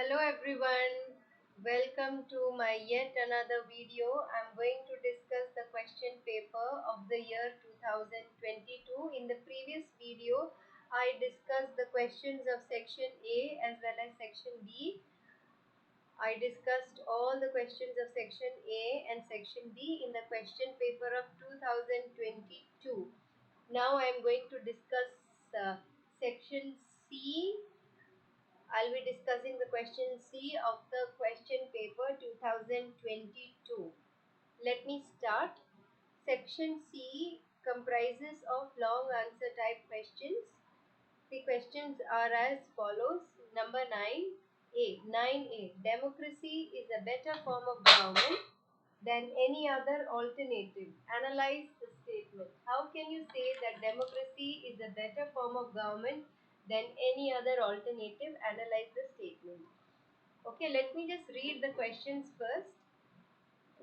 Hello everyone, welcome to my yet another video. I'm going to discuss the question paper of the year 2022. In the previous video, I discussed the questions of section A as well as section B. I discussed all the questions of section A and section B in the question paper of 2022. Now I am going to discuss section C. I'll be discussing the question C of the question paper 2022. Let me start. Section C comprises of long answer type questions. The questions are as follows. Number 9A. 9A. Democracy is a better form of government than any other alternative. Analyze the statement. How can you say that democracy is a better form of government than any other alternative? Analyze the statement. Okay, let me just read the questions first.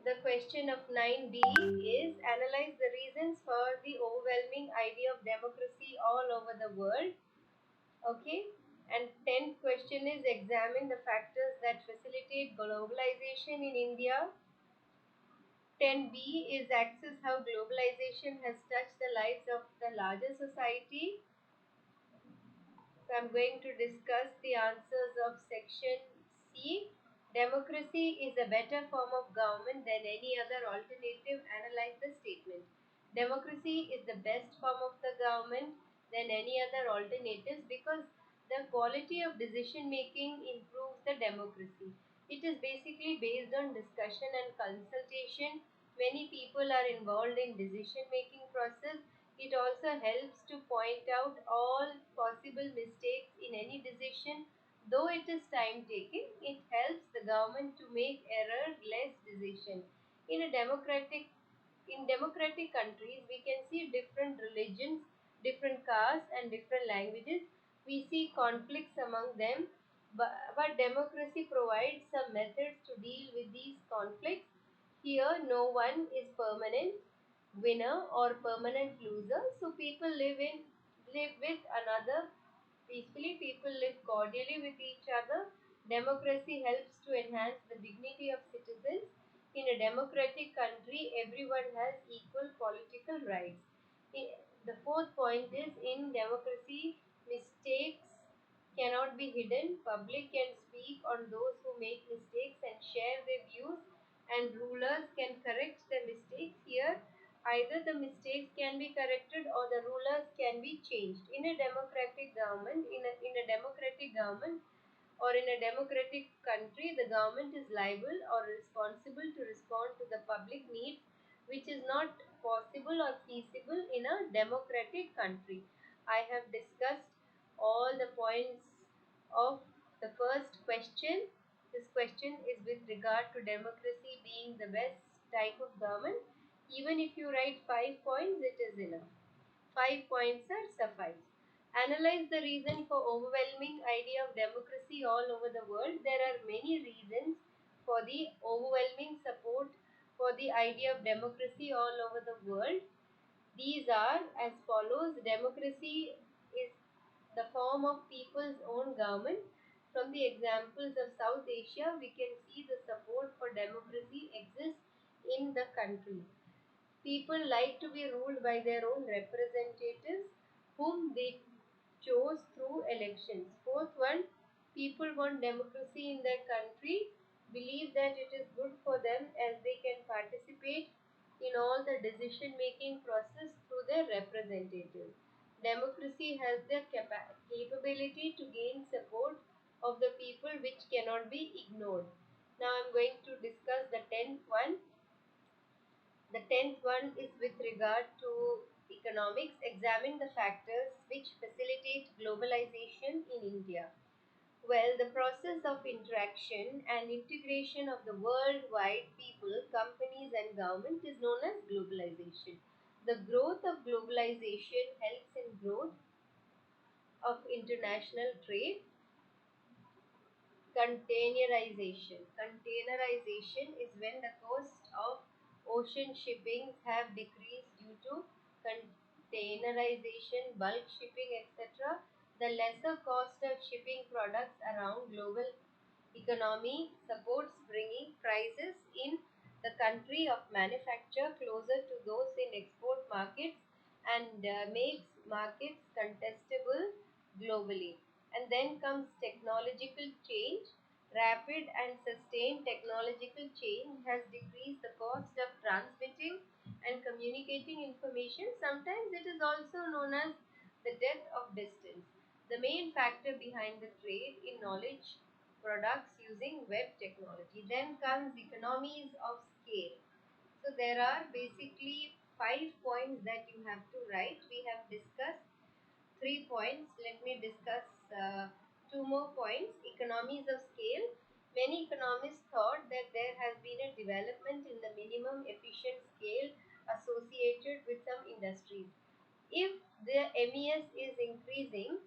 The question of 9B is analyze the reasons for the overwhelming idea of democracy all over the world. Okay, and 10th question is examine the factors that facilitate globalization in India. 10B is access how globalization has touched the lives of the larger society. So I'm going to discuss the answers of section C. Democracy is a better form of government than any other alternative. Analyze the statement. Democracy is the best form of the government than any other alternatives because the quality of decision making improves the democracy. It is basically based on discussion and consultation. Many people are involved in decision making process. It also helps to point out all possible mistakes in any decision. Though it is time taking, it helps the government to make error less decision. In a democratic countries, we can see different religions, different castes, and different languages. We see conflicts among them, but democracy provides some methods to deal with these conflicts. Here, no one is permanent winner or permanent loser. So people live with another peacefully. People live cordially with each other. Democracy helps to enhance the dignity of citizens. In a democratic country, everyone has equal political rights. The fourth point is in democracy, mistakes cannot be hidden. Public can speak on those who make mistakes and share their views, and rulers can correct the mistakes. Here, either the mistakes can be corrected or the rulers can be changed. In a democratic government, or in a democratic country, the government is liable or responsible to respond to the public needs, which is not possible or feasible in a democratic country. I have discussed all the points of the first question. This question is with regard to democracy being the best type of government. Even if you write 5 points, it is enough. 5 points are suffice. Analyze the reason for overwhelming idea of democracy all over the world. There are many reasons for the overwhelming support for the idea of democracy all over the world. These are as follows. Democracy is the form of people's own government. From the examples of South Asia, we can see the support for democracy exists in the country. People like to be ruled by their own representatives whom they chose through elections. Fourth one, people want democracy in their country, believe that it is good for them as they can participate in all the decision making process through their representatives. Democracy has the capability to gain support of the people which cannot be ignored. Now I am going to discuss the 10th one. The 10th one is with regard to economics. Examine the factors which facilitate globalization in India. Well, the process of interaction and integration of the worldwide people, companies, and government is known as globalization. The growth of globalization helps in growth of international trade. Containerization is when the cost of ocean shipping have decreased due to containerization, bulk shipping, etc. The lesser cost of shipping products around global economy supports bringing prices in the country of manufacture closer to those in export markets and makes markets contestable globally. And then comes technological change. Rapid and sustained technological change has decreased the cost of transmitting and communicating information. Sometimes it is also known as the death of distance, the main factor behind the trade in knowledge products using web technology. Then comes economies of scale. So there are basically 5 points that you have to write. We have discussed 3 points. Let me discuss two more points. Economies of scale. Many economists thought that there has been a development in the minimum efficient scale associated with some industries. If the MES is increasing,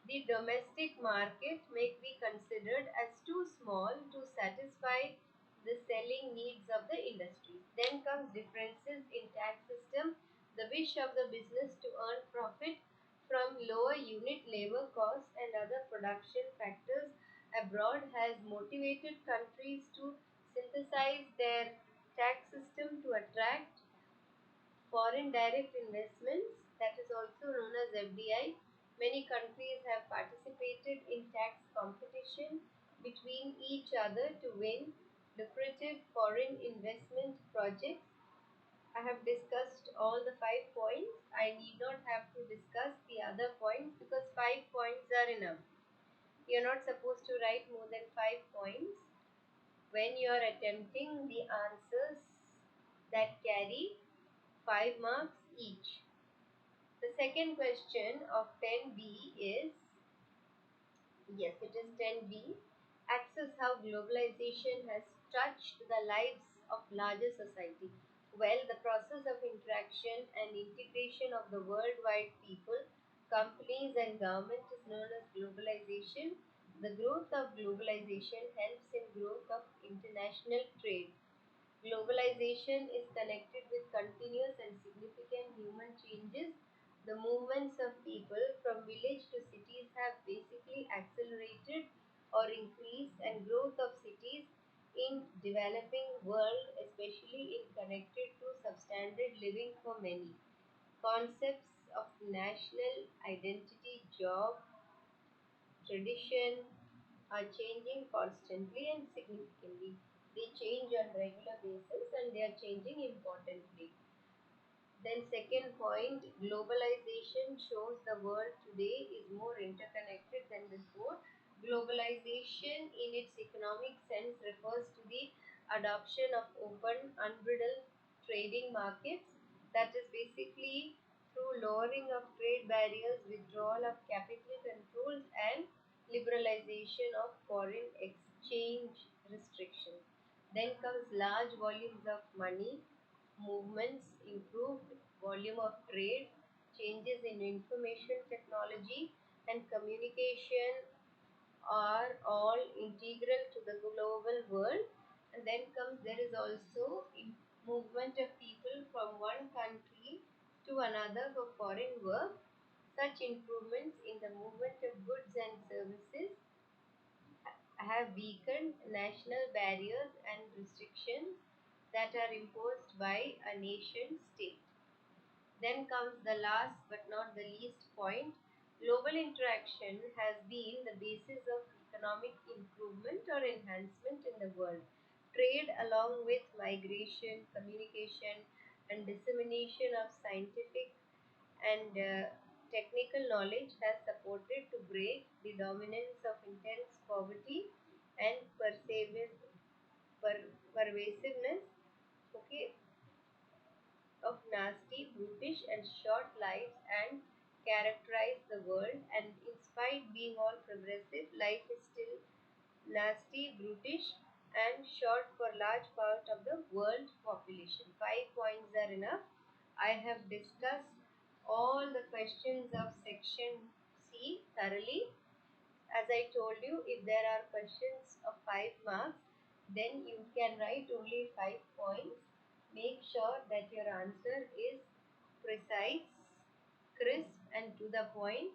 the domestic market may be considered as too small to satisfy the selling needs of the industry. Then comes differences in tax system. The wish of the business to earn profit from lower unit labor costs and other production factors abroad has motivated countries to synthesize their tax system to attract foreign direct investments, that is also known as FDI. Many countries have participated in tax competition between each other to win lucrative foreign investment projects. I have discussed all the 5 points. I need not have to discuss the other points because 5 points are enough. You're not supposed to write more than 5 points when you are attempting the answers that carry 5 marks each. The second question of 10B is, yes, it is 10B. Access how globalization has touched the lives of larger society. Well, the process of interaction and integration of the worldwide people, companies, and government is known as globalization. The growth of globalization helps in growth of international trade. Globalization is connected with continuous and significant human changes. The movements of people from village to cities have basically accelerated or increased, and growth of cities in developing world, especially in connected to substandard living for many. Concepts of national identity, job, tradition are changing constantly and significantly. They change on regular basis and they are changing importantly. Then second point, globalization shows the world today is more interconnected than before. Globalization in its economic sense refers to the adoption of open, unbridled trading markets, that is basically through lowering of trade barriers, withdrawal of capital controls, and liberalization of foreign exchange restrictions. Then comes large volumes of money movements, improved volume of trade, changes in information technology and communication are all integral to the global world. And then comes there is also movement of people from one country to another for foreign work. Such improvements in the movement of goods and services have weakened national barriers and restrictions that are imposed by a nation state. Then comes the last but not the least point. Global interaction has been the basis of economic improvement or enhancement in the world. Trade, along with migration, communication, and dissemination of scientific and technical knowledge, has supported to break the dominance of intense poverty and pervasiveness, okay, of nasty, brutish, and short lives and characterize the world. And in spite being all progressive, life is still nasty, brutish, and short for large part of the world population. 5 points are enough. I have discussed all the questions of section C thoroughly. As I told you, if there are questions of 5 marks, then you can write only 5 points. Make sure that your answer is precise, crisp, and to the point.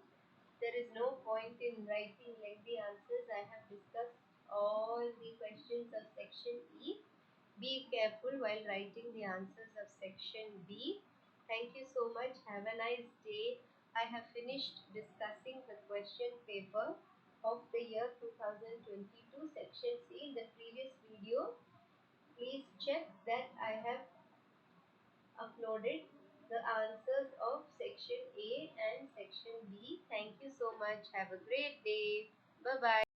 There is no point in writing lengthy answers. I have discussed all the questions of section E. Be careful while writing the answers of section B. Thank you so much. Have a nice day. I have finished discussing the question paper of the year 2022 section C in the previous video. Please check that I have uploaded the answers of section A and section B. Thank you so much. Have a great day. Bye bye.